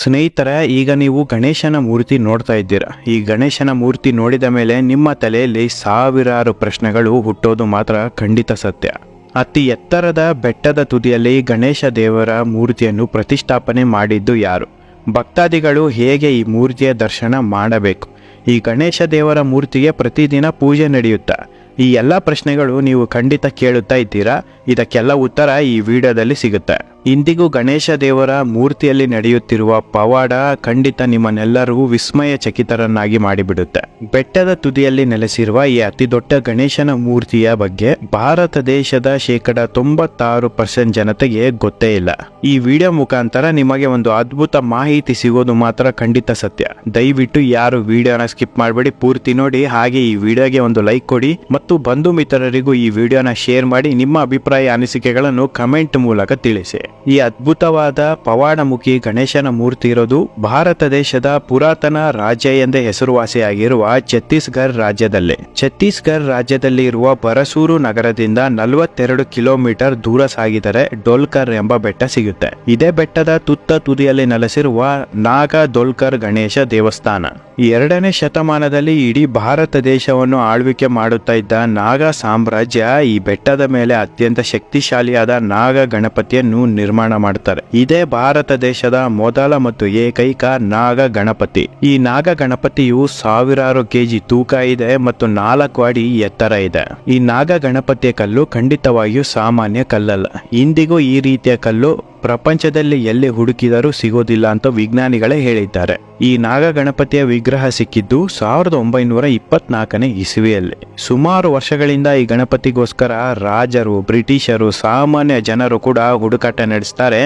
ಸ್ನೇಹಿತರ, ಈಗ ನೀವು ಗಣೇಶನ ಮೂರ್ತಿ ನೋಡ್ತಾ ಇದ್ದೀರಾ. ಈ ಗಣೇಶನ ಮೂರ್ತಿ ನೋಡಿದ ಮೇಲೆ ನಿಮ್ಮ ತಲೆಯಲ್ಲಿ ಸಾವಿರಾರು ಪ್ರಶ್ನೆಗಳು ಹುಟ್ಟೋದು ಮಾತ್ರ ಖಂಡಿತ ಸತ್ಯ. ಅತಿ ಎತ್ತರದ ಬೆಟ್ಟದ ತುದಿಯಲ್ಲಿ ಗಣೇಶ ದೇವರ ಮೂರ್ತಿಯನ್ನು ಪ್ರತಿಷ್ಠಾಪನೆ ಮಾಡಿದ್ದು ಯಾರು? ಭಕ್ತಾದಿಗಳು ಹೇಗೆ ಈ ಮೂರ್ತಿಯ ದರ್ಶನ ಮಾಡಬೇಕು? ಈ ಗಣೇಶ ದೇವರ ಮೂರ್ತಿಗೆ ಪ್ರತಿದಿನ ಪೂಜೆ ನಡೆಯುತ್ತಾ? ಈ ಎಲ್ಲ ಪ್ರಶ್ನೆಗಳು ನೀವು ಖಂಡಿತ ಕೇಳುತ್ತಾ ಇದ್ದೀರಾ. ಇದಕ್ಕೆಲ್ಲ ಉತ್ತರ ಈ ವಿಡಿಯೋದಲ್ಲಿ ಸಿಗುತ್ತೆ. ಇಂದಿಗೂ ಗಣೇಶ ದೇವರ ಮೂರ್ತಿಯಲ್ಲಿ ನಡೆಯುತ್ತಿರುವ ಪವಾಡ ಖಂಡಿತ ನಿಮ್ಮನ್ನೆಲ್ಲರಿಗೂ ವಿಸ್ಮಯ ಚಕಿತರನ್ನಾಗಿ ಮಾಡಿಬಿಡುತ್ತೆ. ಬೆಟ್ಟದ ತುದಿಯಲ್ಲಿ ನೆಲೆಸಿರುವ ಈ ಅತಿ ದೊಡ್ಡ ಗಣೇಶನ ಮೂರ್ತಿಯ ಬಗ್ಗೆ ಭಾರತ ದೇಶದ 96% ಜನತೆಗೆ ಗೊತ್ತೇ ಇಲ್ಲ. ಈ ವಿಡಿಯೋ ಮುಖಾಂತರ ನಿಮಗೆ ಒಂದು ಅದ್ಭುತ ಮಾಹಿತಿ ಸಿಗೋದು ಮಾತ್ರ ಖಂಡಿತ ಸತ್ಯ. ದಯವಿಟ್ಟು ಯಾರು ವಿಡಿಯೋನ ಸ್ಕಿಪ್ ಮಾಡಬೇಡಿ, ಪೂರ್ತಿ ನೋಡಿ. ಹಾಗೆ ಈ ವಿಡಿಯೋಗೆ ಒಂದು ಲೈಕ್ ಕೊಡಿ ಮತ್ತು ಬಂಧು ಮಿತ್ರರಿಗೂ ಈ ವಿಡಿಯೋನ ಶೇರ್ ಮಾಡಿ ನಿಮ್ಮ ಅಭಿಪ್ರಾಯ ಅನಿಸಿಕೆಗಳನ್ನು ಕಮೆಂಟ್ ಮೂಲಕ ತಿಳಿಸಿ. ಈ ಅದ್ಭುತವಾದ ಪವಾಡಮುಖಿ ಗಣೇಶನ ಮೂರ್ತಿ ಇರೋದು ಭಾರತ ದೇಶದ ಪುರಾತನ ರಾಜ್ಯ ಎಂದೇ ಹೆಸರುವಾಸಿಯಾಗಿರುವ ಛತ್ತೀಸ್ಗಢ ರಾಜ್ಯದಲ್ಲಿ. ಛತ್ತೀಸ್ಗಢ ರಾಜ್ಯದಲ್ಲಿ ಇರುವ ಬರಸೂರು ನಗರದಿಂದ 42 ಕಿಲೋಮೀಟರ್ ದೂರ ಸಾಗಿದರೆ ಡೋಲ್ಕರ್ ಎಂಬ ಬೆಟ್ಟ ಸಿಗುತ್ತೆ. ಇದೇ ಬೆಟ್ಟದ ತುತ್ತ ತುದಿಯಲ್ಲಿ ನೆಲೆಸಿರುವ ನಾಗ ದೋಲ್ಕರ್ ಗಣೇಶ ದೇವಸ್ಥಾನ. 2ನೇ ಶತಮಾನದಲ್ಲಿ ಇಡೀ ಭಾರತ ದೇಶವನ್ನು ಆಳ್ವಿಕೆ ಮಾಡುತ್ತಾ ಇದ್ದ ನಾಗ ಸಾಮ್ರಾಜ್ಯ ಈ ಬೆಟ್ಟದ ಮೇಲೆ ಅತ್ಯಂತ ಶಕ್ತಿಶಾಲಿಯಾದ ನಾಗ ಗಣಪತಿಯನ್ನು ನಿರ್ಮಾಣ ಮಾಡುತ್ತಾರೆ. ಇದೇ ಭಾರತ ದೇಶದ ಮೊದಲ ಮತ್ತು ಏಕೈಕ ನಾಗ ಗಣಪತಿ. ಈ ನಾಗ ಗಣಪತಿಯು ಸಾವಿರಾರು ಕೆಜಿ ತೂಕ ಇದೆ ಮತ್ತು 4 ಅಡಿ ಎತ್ತರ ಇದೆ. ಈ ನಾಗ ಗಣಪತಿಯ ಕಲ್ಲು ಖಂಡಿತವಾಗಿಯೂ ಸಾಮಾನ್ಯ ಕಲ್ಲಲ್ಲ. ಇಂದಿಗೂ ಈ ರೀತಿಯ ಕಲ್ಲು ಪ್ರಪಂಚದಲ್ಲಿ ಎಲ್ಲಿ ಹುಡುಕಿದರೂ ಸಿಗೋದಿಲ್ಲ ಅಂತ ವಿಜ್ಞಾನಿಗಳೇ ಹೇಳಿದ್ದಾರೆ. ಈ ನಾಗ ಗಣಪತಿಯ ವಿಗ್ರಹ ಸಿಕ್ಕಿದ್ದು 1924ನೇ ಇಸವಿಯಲ್ಲಿ. ಸುಮಾರು ವರ್ಷಗಳಿಂದ ಈ ಗಣಪತಿಗೋಸ್ಕರ ರಾಜರು, ಬ್ರಿಟಿಷರು, ಸಾಮಾನ್ಯ ಜನರು ಕೂಡ ಹುಡುಕಾಟ ನಡೆಸ್ತಾರೆ,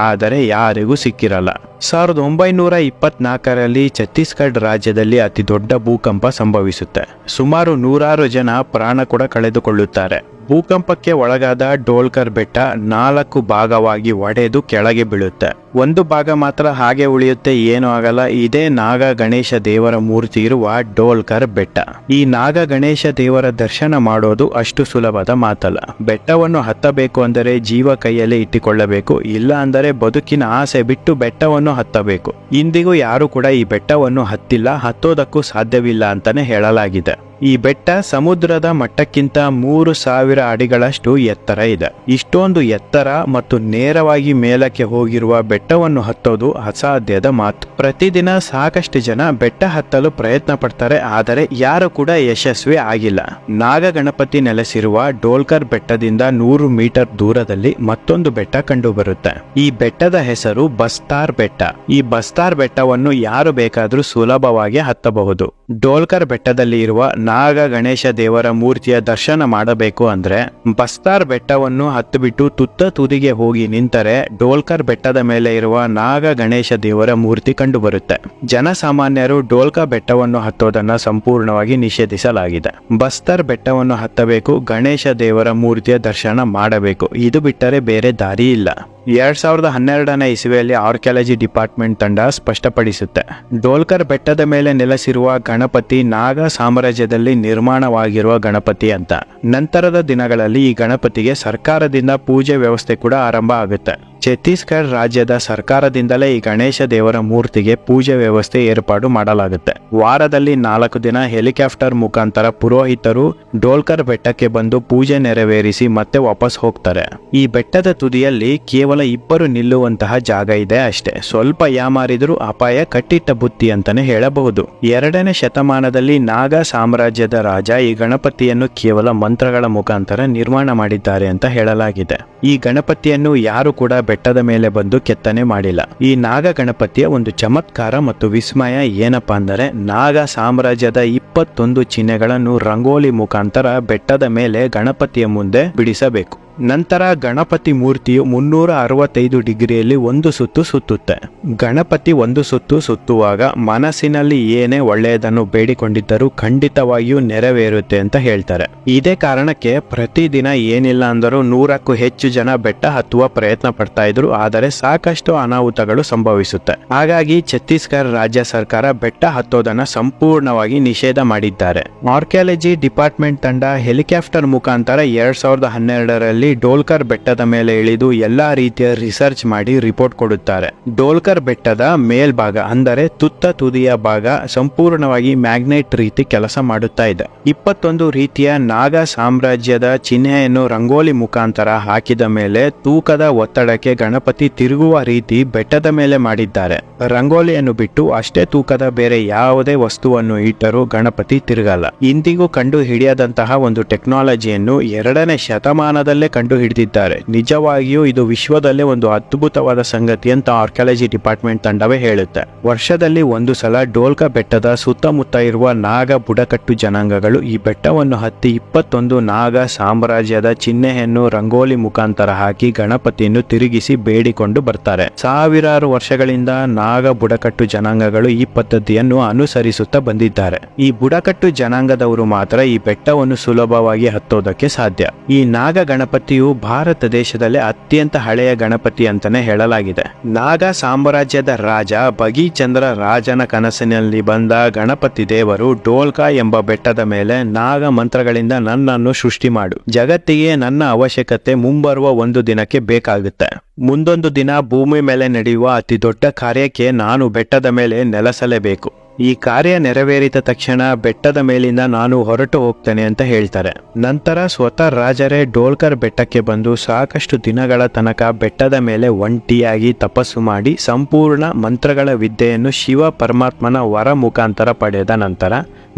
ಆದರೆ ಯಾರಿಗೂ ಸಿಕ್ಕಿರಲ್ಲ. 1924ರಲ್ಲಿ ಛತ್ತೀಸ್ಗಢ ರಾಜ್ಯದಲ್ಲಿ ಅತಿ ದೊಡ್ಡ ಭೂಕಂಪ ಸಂಭವಿಸುತ್ತೆ. ಸುಮಾರು 100 ಜನ ಪ್ರಾಣ ಕೂಡ ಕಳೆದುಕೊಳ್ಳುತ್ತಾರೆ. ಭೂಕಂಪಕ್ಕೆ ಒಳಗಾದ ಡೋಲ್ಕರ್ ಬೆಟ್ಟ 4 ಭಾಗವಾಗಿ ಒಡೆದು ಕೆಳಗೆ ಬೀಳುತ್ತೆ. ಒಂದು ಭಾಗ ಮಾತ್ರ ಹಾಗೆ ಉಳಿಯುತ್ತೆ, ಏನೂ ಆಗಲ್ಲ. ಇದೇ ನಾಗ ಗಣೇಶ ದೇವರ ಮೂರ್ತಿ ಇರುವ ಡೋಲ್ಕರ್ ಬೆಟ್ಟ. ಈ ನಾಗ ಗಣೇಶ ದೇವರ ದರ್ಶನ ಮಾಡೋದು ಅಷ್ಟು ಸುಲಭದ ಮಾತಲ್ಲ. ಬೆಟ್ಟವನ್ನು ಹತ್ತಬೇಕು ಅಂದರೆ ಜೀವ ಕೈಯಲ್ಲಿ ಇಟ್ಟುಕೊಳ್ಳಬೇಕು, ಇಲ್ಲ ಅಂದರೆ ಬದುಕಿನ ಆಸೆ ಬಿಟ್ಟು ಬೆಟ್ಟವನ್ನು ಹತ್ತಬೇಕು. ಇಂದಿಗೂ ಯಾರು ಕೂಡ ಈ ಬೆಟ್ಟವನ್ನು ಹತ್ತಿಲ್ಲ, ಹತ್ತೋದಕ್ಕೂ ಸಾಧ್ಯವಿಲ್ಲ ಅಂತಾನೆ ಹೇಳಲಾಗಿದೆ. ಈ ಬೆಟ್ಟ ಸಮುದ್ರದ ಮಟ್ಟಕ್ಕಿಂತ 3000 ಅಡಿಗಳಷ್ಟು ಎತ್ತರ ಇದೆ. ಇಷ್ಟೊಂದು ಎತ್ತರ ಮತ್ತು ನೇರವಾಗಿ ಮೇಲಕ್ಕೆ ಹೋಗಿರುವ ಬೆಟ್ಟವನ್ನು ಹತ್ತೋದು ಅಸಾಧ್ಯದ ಮಾತು. ಪ್ರತಿದಿನ ಸಾಕಷ್ಟು ಜನ ಬೆಟ್ಟ ಹತ್ತಲು ಪ್ರಯತ್ನ ಪಡ್ತಾರೆ, ಆದರೆ ಯಾರು ಕೂಡ ಯಶಸ್ವಿ ಆಗಿಲ್ಲ. ನಾಗ ಗಣಪತಿ ನೆಲೆಸಿರುವ ಡೋಲ್ಕರ್ ಬೆಟ್ಟದಿಂದ 100 ಮೀಟರ್ ದೂರದಲ್ಲಿ ಮತ್ತೊಂದು ಬೆಟ್ಟ ಕಂಡು ಬರುತ್ತೆ. ಈ ಬೆಟ್ಟದ ಹೆಸರು ಬಸ್ತಾರ್ ಬೆಟ್ಟ. ಈ ಬಸ್ತಾರ್ ಬೆಟ್ಟವನ್ನು ಯಾರು ಬೇಕಾದ್ರೂ ಸುಲಭವಾಗಿ ಹತ್ತಬಹುದು. ಡೋಲ್ಕರ್ ಬೆಟ್ಟದಲ್ಲಿ ಇರುವ ನಾಗ ಗಣೇಶ ದೇವರ ಮೂರ್ತಿಯ ದರ್ಶನ ಮಾಡಬೇಕು ಅಂದ್ರೆ ಬಸ್ತಾರ್ ಬೆಟ್ಟವನ್ನು ಹತ್ತಿಬಿಟ್ಟು ತುತ್ತ ತುದಿಗೆ ಹೋಗಿ ನಿಂತರೆ ಡೋಲ್ಕರ್ ಬೆಟ್ಟದ ಮೇಲೆ ಇರುವ ನಾಗ ಗಣೇಶ ದೇವರ ಮೂರ್ತಿ ಕಂಡು ಬರುತ್ತೆ. ಜನಸಾಮಾನ್ಯರು ಡೋಲ್ಕರ್ ಬೆಟ್ಟವನ್ನು ಹತ್ತೋದನ್ನ ಸಂಪೂರ್ಣವಾಗಿ ನಿಷೇಧಿಸಲಾಗಿದೆ. ಬಸ್ತಾರ್ ಬೆಟ್ಟವನ್ನು ಹತ್ತಬೇಕು, ಗಣೇಶ ದೇವರ ಮೂರ್ತಿಯ ದರ್ಶನ ಮಾಡಬೇಕು. ಇದು ಬಿಟ್ಟರೆ ಬೇರೆ ದಾರಿ ಇಲ್ಲ. 2012ನೇ ಇಸವಿಯಲ್ಲಿ ಆರ್ಕಿಯಾಲಜಿ ಡಿಪಾರ್ಟ್ಮೆಂಟ್ ತಂಡ ಸ್ಪಷ್ಟಪಡಿಸುತ್ತೆ, ಡೋಲ್ಕರ್ ಬೆಟ್ಟದ ಮೇಲೆ ನೆಲೆಸಿರುವ ಗಣಪತಿ ನಾಗ ಸಾಮ್ರಾಜ್ಯದಲ್ಲಿ ನಿರ್ಮಾಣವಾಗಿರುವ ಗಣಪತಿ ಅಂತ. ನಂತರದ ದಿನಗಳಲ್ಲಿ ಈ ಗಣಪತಿಗೆ ಸರ್ಕಾರದಿಂದ ಪೂಜೆ ವ್ಯವಸ್ಥೆ ಕೂಡ ಆರಂಭ ಆಗುತ್ತೆ. ಛತ್ತೀಸ್ಗಢ ರಾಜ್ಯದ ಸರ್ಕಾರದಿಂದಲೇ ಈ ಗಣೇಶ ದೇವರ ಮೂರ್ತಿಗೆ ಪೂಜೆ ವ್ಯವಸ್ಥೆ ಏರ್ಪಾಡು ಮಾಡಲಾಗುತ್ತೆ. ವಾರದಲ್ಲಿ 4 ದಿನ ಹೆಲಿಕಾಪ್ಟರ್ ಮುಖಾಂತರ ಪುರೋಹಿತರು ಡೋಲ್ಕರ್ ಬೆಟ್ಟಕ್ಕೆ ಬಂದು ಪೂಜೆ ನೆರವೇರಿಸಿ ಮತ್ತೆ ವಾಪಸ್ ಹೋಗ್ತಾರೆ. ಈ ಬೆಟ್ಟದ ತುದಿಯಲ್ಲಿ ಕೇವಲ 2 ನಿಲ್ಲುವಂತಹ ಜಾಗ ಇದೆ ಅಷ್ಟೇ. ಸ್ವಲ್ಪ ಯಾಮಾರಿದ್ರು ಅಪಾಯ ಕಟ್ಟಿಟ್ಟ ಬುತ್ತಿ ಅಂತಾನೆ ಹೇಳಬಹುದು. 2ನೇ ಶತಮಾನದಲ್ಲಿ ನಾಗ ಸಾಮ್ರಾಜ್ಯದ ರಾಜ ಈ ಗಣಪತಿಯನ್ನು ಕೇವಲ ಮಂತ್ರಗಳ ಮುಖಾಂತರ ನಿರ್ಮಾಣ ಮಾಡಿದ್ದಾರೆ ಅಂತ ಹೇಳಲಾಗಿದೆ. ಈ ಗಣಪತಿಯನ್ನು ಯಾರು ಕೂಡ ಬೆಟ್ಟದ ಮೇಲೆ ಬಂದು ಕೆತ್ತನೆ ಮಾಡಿಲ್ಲ. ಈ ನಾಗ ಗಣಪತಿಯ ಒಂದು ಚಮತ್ಕಾರ ಮತ್ತು ವಿಸ್ಮಯ ಏನಪ್ಪಾ ಅಂದರೆ, ನಾಗ ಸಾಮ್ರಾಜ್ಯದ 21 ಚಿಹ್ನೆಗಳನ್ನು ರಂಗೋಲಿ ಮುಖಾಂತರ ಬೆಟ್ಟದ ಮೇಲೆ ಗಣಪತಿಯ ಮುಂದೆ ಬಿಡಿಸಬೇಕು. ನಂತರ ಗಣಪತಿ ಮೂರ್ತಿಯು 365 ಡಿಗ್ರಿಯಲ್ಲಿ ಒಂದು ಸುತ್ತು ಸುತ್ತುತ್ತೆ. ಗಣಪತಿ ಒಂದು ಸುತ್ತು ಸುತ್ತುವಾಗ ಮನಸ್ಸಿನಲ್ಲಿ ಏನೇ ಒಳ್ಳೆಯದನ್ನು ಬೇಡಿಕೊಂಡಿದ್ದರೂ ಖಂಡಿತವಾಗಿಯೂ ನೆರವೇರುತ್ತೆ ಅಂತ ಹೇಳ್ತಾರೆ. ಇದೇ ಕಾರಣಕ್ಕೆ ಪ್ರತಿದಿನ ಏನಿಲ್ಲ ಅಂದರೂ 100ಕ್ಕೂ ಹೆಚ್ಚು ಜನ ಬೆಟ್ಟ ಹತ್ತುವ ಪ್ರಯತ್ನ ಪಡ್ತಾರೆ. ಬರ್ತಾ ಇದ್ರು, ಆದರೆ ಸಾಕಷ್ಟು ಅನಾಹುತಗಳು ಸಂಭವಿಸುತ್ತೆ. ಹಾಗಾಗಿ ಛತ್ತೀಸ್ಗಢ ರಾಜ್ಯ ಸರ್ಕಾರ ಬೆಟ್ಟ ಹತ್ತೋದನ್ನ ಸಂಪೂರ್ಣವಾಗಿ ನಿಷೇಧ ಮಾಡಿದ್ದಾರೆ. ಆರ್ಕಿಯಾಲಜಿ ಡಿಪಾರ್ಟ್ಮೆಂಟ್ ತಂಡ ಹೆಲಿಕಾಪ್ಟರ್ ಮುಖಾಂತರ 2012ರಲ್ಲಿ ಡೋಲ್ಕರ್ ಬೆಟ್ಟದ ಮೇಲೆ ಇಳಿದು ಎಲ್ಲಾ ರೀತಿಯ ರಿಸರ್ಚ್ ಮಾಡಿ ರಿಪೋರ್ಟ್ ಕೊಡುತ್ತಾರೆ. ಡೋಲ್ಕರ್ ಬೆಟ್ಟದ ಮೇಲ್ಭಾಗ ಅಂದರೆ ತುತ್ತ ತುದಿಯ ಭಾಗ ಸಂಪೂರ್ಣವಾಗಿ ಮ್ಯಾಗ್ನೆಟ್ ರೀತಿ ಕೆಲಸ ಮಾಡುತ್ತಾ ಇದೆ. 21 ರೀತಿಯ ನಾಗ ಸಾಮ್ರಾಜ್ಯದ ಚಿಹ್ನೆಯನ್ನು ರಂಗೋಲಿ ಮುಖಾಂತರ ಹಾಕಿದ ಮೇಲೆ ತೂಕದ ಒತ್ತಡಕ್ಕೆ ಗಣಪತಿ ತಿರುಗುವ ರೀತಿ ಬೆಟ್ಟದ ಮೇಲೆ ಮಾಡಿದ್ದಾರೆ. ರಂಗೋಲಿಯನ್ನು ಬಿಟ್ಟು ಅಷ್ಟೇ ತೂಕದ ಬೇರೆ ಯಾವುದೇ ವಸ್ತುವನ್ನು ಇಟ್ಟರೂ ಗಣಪತಿ ತಿರುಗಲ್ಲ. ಇಂದಿಗೂ ಕಂಡು ಹಿಡಿಯದಂತಹ ಒಂದು ಟೆಕ್ನಾಲಜಿಯನ್ನು 2ನೇ ಶತಮಾನದಲ್ಲೇ ಕಂಡು ಹಿಡಿದಿದ್ದಾರೆ. ನಿಜವಾಗಿಯೂ ಇದು ವಿಶ್ವದಲ್ಲೇ ಒಂದು ಅದ್ಭುತವಾದ ಸಂಗತಿ ಅಂತ ಆರ್ಕಿಯಾಲಜಿ ಡಿಪಾರ್ಟ್ಮೆಂಟ್ ತಂಡವೇ ಹೇಳುತ್ತೆ. ವರ್ಷದಲ್ಲಿ ಒಂದು ಸಲ ಡೋಲ್ಕ ಬೆಟ್ಟದ ಸುತ್ತಮುತ್ತ ಇರುವ ನಾಗ ಬುಡಕಟ್ಟು ಜನಾಂಗಗಳು ಈ ಬೆಟ್ಟವನ್ನು ಹತ್ತಿ 21 ನಾಗ ಸಾಮ್ರಾಜ್ಯದ ಚಿಹ್ನೆಯನ್ನು ರಂಗೋಲಿ ಮುಖಾಂತರ ಹಾಕಿ ಗಣಪತಿಯನ್ನು ತಿರುಗಿಸಿ ಬೇಡಿಕೊಂಡು ಬರ್ತಾರೆ. ಸಾವಿರಾರು ವರ್ಷಗಳಿಂದ ನಾಗ ಬುಡಕಟ್ಟು ಜನಾಂಗಗಳು ಈ ಪದ್ಧತಿಯನ್ನು ಅನುಸರಿಸುತ್ತಾ ಬಂದಿದ್ದಾರೆ. ಈ ಬುಡಕಟ್ಟು ಜನಾಂಗದವರು ಮಾತ್ರ ಈ ಬೆಟ್ಟವನ್ನು ಸುಲಭವಾಗಿ ಹತ್ತೋದಕ್ಕೆ ಸಾಧ್ಯ. ಈ ನಾಗ ಗಣಪತಿಯು ಭಾರತ ದೇಶದಲ್ಲೇ ಅತ್ಯಂತ ಹಳೆಯ ಗಣಪತಿ ಅಂತಾನೆ ಹೇಳಲಾಗಿದೆ. ನಾಗ ಸಾಮ್ರಾಜ್ಯದ ರಾಜ ಭಗೀಚಂದ್ರ ರಾಜನ ಕನಸಿನಲ್ಲಿ ಬಂದ ಗಣಪತಿ ದೇವರು ಡೋಲ್ಕ ಎಂಬ ಬೆಟ್ಟದ ಮೇಲೆ ನಾಗ ಮಂತ್ರಗಳಿಂದ ನನ್ನನ್ನು ಸೃಷ್ಟಿ ಮಾಡು, ಜಗತ್ತಿಗೆ ನನ್ನ ಅವಶ್ಯಕತೆ ಮುಂಬರುವ ಒಂದು ದಿನಕ್ಕೆ ಬೇಕಾಗುತ್ತೆ. ಮುಂದೊಂದು ದಿನ ಭೂಮಿ ಮೇಲೆ ನಡೆಯುವ ಅತಿ ದೊಡ್ಡ ಕಾರ್ಯಕ್ಕೆ ನಾನು ಬೆಟ್ಟದ ಮೇಲೆ ನೆಲೆಸಲೇಬೇಕು. ಈ ಕಾರ್ಯ ನೆರವೇರಿದ ತಕ್ಷಣ ಬೆಟ್ಟದ ಮೇಲಿಂದ ನಾನು ಹೊರಟು ಹೋಗ್ತೇನೆ ಅಂತ ಹೇಳ್ತಾರೆ. ನಂತರ ಸ್ವತಃ ರಾಜರೇ ಡೋಲ್ಕರ್ ಬೆಟ್ಟಕ್ಕೆ ಬಂದು ಸಾಕಷ್ಟು ದಿನಗಳ ತನಕ ಬೆಟ್ಟದ ಮೇಲೆ ಒಂಟಿಯಾಗಿ ತಪಸ್ಸು ಮಾಡಿ ಸಂಪೂರ್ಣ ಮಂತ್ರಗಳ ವಿದ್ಯೆಯನ್ನು ಶಿವ ಪರಮಾತ್ಮನ ವರ ಮುಖಾಂತರ ಪಡೆದ ನಂತರ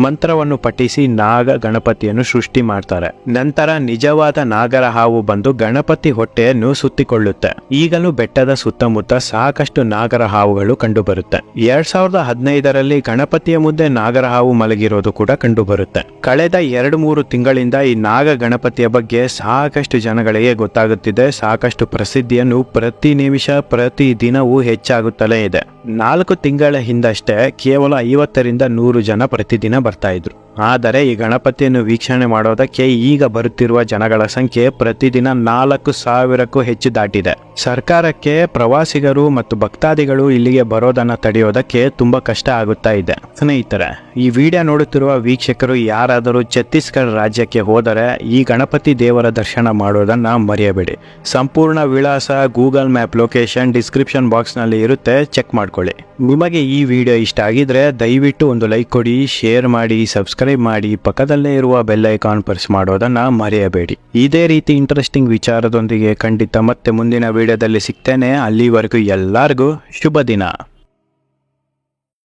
ಮಂತ್ರವನ್ನು ಪಠಿಸಿ ನಾಗ ಗಣಪತಿಯನ್ನು ಸೃಷ್ಟಿ ಮಾಡ್ತಾರೆ. ನಂತರ ನಿಜವಾದ ನಾಗರ ಹಾವು ಬಂದು ಗಣಪತಿ ಹೊಟ್ಟೆಯನ್ನು ಸುತ್ತಿಕೊಳ್ಳುತ್ತೆ. ಈಗಲೂ ಬೆಟ್ಟದ ಸುತ್ತಮುತ್ತ ಸಾಕಷ್ಟು ನಾಗರ ಹಾವುಗಳು ಕಂಡುಬರುತ್ತೆ. 2015ರಲ್ಲಿ ಗಣಪತಿಯ ಮುಂದೆ ನಾಗರ ಹಾವು ಮಲಗಿರೋದು ಕೂಡ ಕಂಡುಬರುತ್ತೆ. ಕಳೆದ 2-3 ತಿಂಗಳಿಂದ ಈ ನಾಗ ಗಣಪತಿಯ ಬಗ್ಗೆ ಸಾಕಷ್ಟು ಜನಗಳಿಗೆ ಗೊತ್ತಾಗುತ್ತಿದೆ. ಸಾಕಷ್ಟು ಪ್ರಸಿದ್ಧಿಯನ್ನು ಪ್ರತಿ ನಿಮಿಷ ಪ್ರತಿ ದಿನವೂ ಹೆಚ್ಚಾಗುತ್ತಲೇ ಇದೆ. 4 ತಿಂಗಳ ಹಿಂದಷ್ಟೇ ಕೇವಲ 50ರಿಂದ 100 ಜನ ಪ್ರತಿದಿನ ಬರ್ತಾ ಇದ್ರು. ಆದರೆ ಈ ಗಣಪತಿಯನ್ನು ವೀಕ್ಷಣೆ ಮಾಡೋದಕ್ಕೆ ಈಗ ಬರುತ್ತಿರುವ ಜನಗಳ ಸಂಖ್ಯೆ ಪ್ರತಿದಿನ 4,000ಕ್ಕೂ ಹೆಚ್ಚು ದಾಟಿದೆ. ಸರ್ಕಾರಕ್ಕೆ ಪ್ರವಾಸಿಗರು ಮತ್ತು ಭಕ್ತಾದಿಗಳು ಇಲ್ಲಿಗೆ ಬರೋದನ್ನ ತಡೆಯೋದಕ್ಕೆ ತುಂಬಾ ಕಷ್ಟ ಆಗುತ್ತಾ ಇದೆ. ಸ್ನೇಹಿತರೆ, ಈ ವಿಡಿಯೋ ನೋಡುತ್ತಿರುವ ವೀಕ್ಷಕರು ಯಾರಾದರೂ ಛತ್ತೀಸ್ಗಢ ರಾಜ್ಯಕ್ಕೆ ಹೋದರೆ ಈ ಗಣಪತಿ ದೇವರ ದರ್ಶನ ಮಾಡೋದನ್ನ ಮರೆಯಬೇಡಿ. ಸಂಪೂರ್ಣ ವಿಳಾಸ Google map location description box ನಲ್ಲಿ ಇರುತ್ತೆ, ಚೆಕ್ ಮಾಡ್ಕೊಳ್ಳಿ. ನಿಮಗೆ ಈ ವಿಡಿಯೋ ಇಷ್ಟ ಆಗಿದ್ರೆ ದಯವಿಟ್ಟು ಒಂದು ಲೈಕ್ ಕೊಡಿ, ಶೇರ್ ಮಾಡಿ, ಸಬ್ಸ್ಕ್ರೈಬ್ ಮಾಡಿ, ಪಕ್ಕದಲ್ಲೇ ಇರುವ ಬೆಲ್ ಐಕಾನ್ ಪ್ರೆಸ್ ಮಾಡೋದನ್ನ ಮರೆಯಬೇಡಿ. ಇದೇ ರೀತಿ ಇಂಟ್ರೆಸ್ಟಿಂಗ್ ವಿಚಾರದೊಂದಿಗೆ ಖಂಡಿತ ಮತ್ತೆ ಮುಂದಿನ ವಿಡಿಯೋದಲ್ಲಿ ಸಿಗ್ತೇನೆ. ಅಲ್ಲಿವರೆಗೂ ಎಲ್ಲರಿಗೂ ಶುಭ ದಿನ.